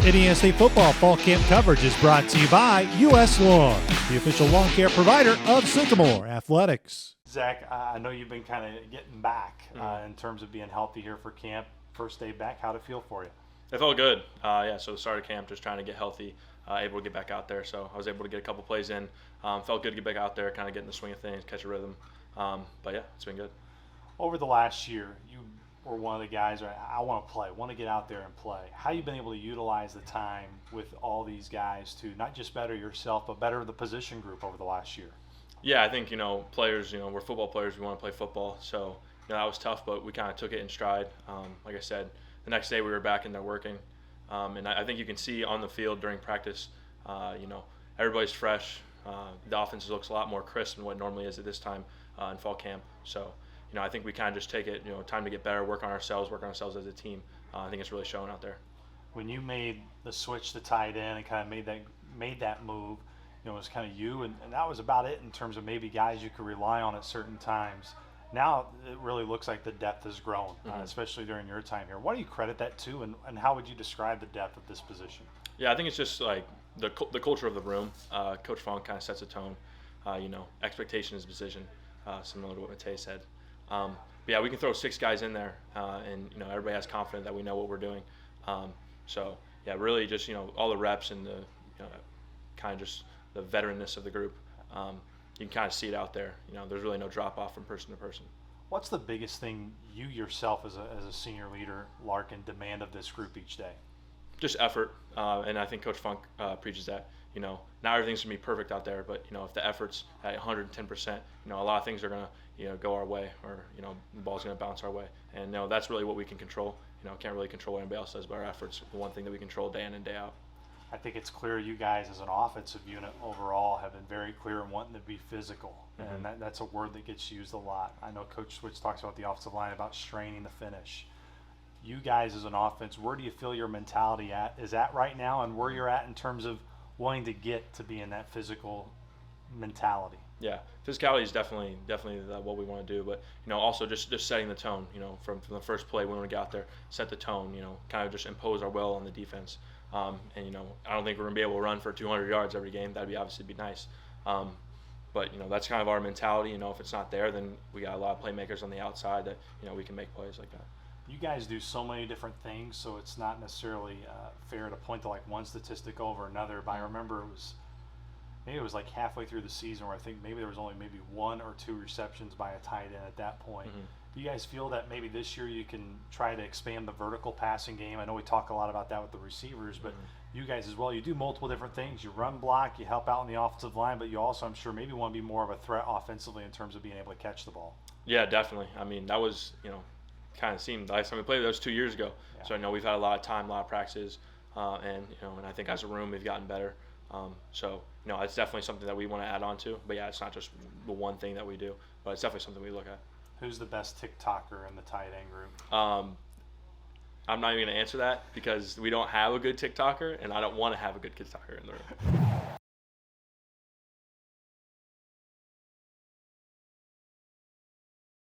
Indiana State football fall camp coverage is brought to you by U.S. Lawn, the official lawn care provider of Sycamore Athletics. Zach, I know you've been kind of getting back in terms of being healthy here for camp. First day back, how'd it feel for you? It felt good. So the start of camp, just trying to get healthy, able to get back out there. So I was able to get a couple plays in. Felt good to get back out there, kind of get in the swing of things, catch a rhythm. But yeah, it's been good. Over the last year, you were one of the guys, I want to play, want to get out there and play. How you been able to utilize the time with all these guys to not just better yourself, but better the position group over the last year? Yeah, I think, players, we're football players. We want to play football. So, that was tough, but we kind of took it in stride. Like I said, the next day we were back in there working. And I think you can see on the field during practice, everybody's fresh. The offense looks a lot more crisp than what it normally is at this time in fall camp. So, I think we kind of just take it, time to get better, work on ourselves as a team. I think it's really showing out there. When you made the switch to tight end and kind of made that move, it was kind of you, and that was about it in terms of maybe guys you could rely on at certain times. Now it really looks like the depth has grown, especially during your time here. What do you credit that to, and how would you describe the depth of this position? Yeah, I think it's just like the culture of the room. Coach Funk kind of sets a tone. Expectation is decision, similar to what Matei said. But yeah, we can throw 6 guys in there, and everybody has confidence that we know what we're doing. So yeah, really just all the reps and the kind of just the veteranness of the group. You can kind of see it out there. There's really no drop off from person to person. What's the biggest thing you yourself as a senior leader, Larkin, demand of this group each day? Just effort, and I think Coach Funk preaches that. Not everything's gonna be perfect out there, but if the effort's at 110%, a lot of things are gonna go our way, or the ball's gonna bounce our way, and that's really what we can control. Can't really control what anybody else does, but our efforts, the one thing that we control day in and day out. I think it's clear you guys as an offensive unit overall have been very clear in wanting to be physical, and that's a word that gets used a lot. I know Coach Switch talks about the offensive line about straining the finish. You guys as an offense, where do you feel your mentality is at right now, and where you're at in terms of wanting to get to be in that physical mentality? Yeah, physicality is definitely what we want to do, but also just setting the tone. From the first play when we get out there, set the tone. Kind of just impose our will on the defense. And I don't think we're gonna be able to run for 200 yards every game. That'd obviously be nice. But that's kind of our mentality. If it's not there, then we got a lot of playmakers on the outside that we can make plays like that. You guys do so many different things, so it's not necessarily fair to point to like one statistic over another. But I remember it was like halfway through the season where I think maybe there was only maybe 1 or 2 receptions by a tight end at that point. Do you guys feel that maybe this year you can try to expand the vertical passing game? I know we talk a lot about that with the receivers, but you guys as well, you do multiple different things. You run block, you help out on the offensive line, but you also, I'm sure, maybe want to be more of a threat offensively in terms of being able to catch the ball. Yeah, definitely. I mean, that was, kind of seemed last time we played, that was 2 years ago. Yeah. So I know we've had a lot of time, a lot of practices, and I think as a room we've gotten better. So it's definitely something that we want to add on to. But yeah, it's not just the one thing that we do, but it's definitely something we look at. Who's the best TikToker in the tight end group? I'm not even going to answer that because we don't have a good TikToker, and I don't want to have a good TikToker in the room.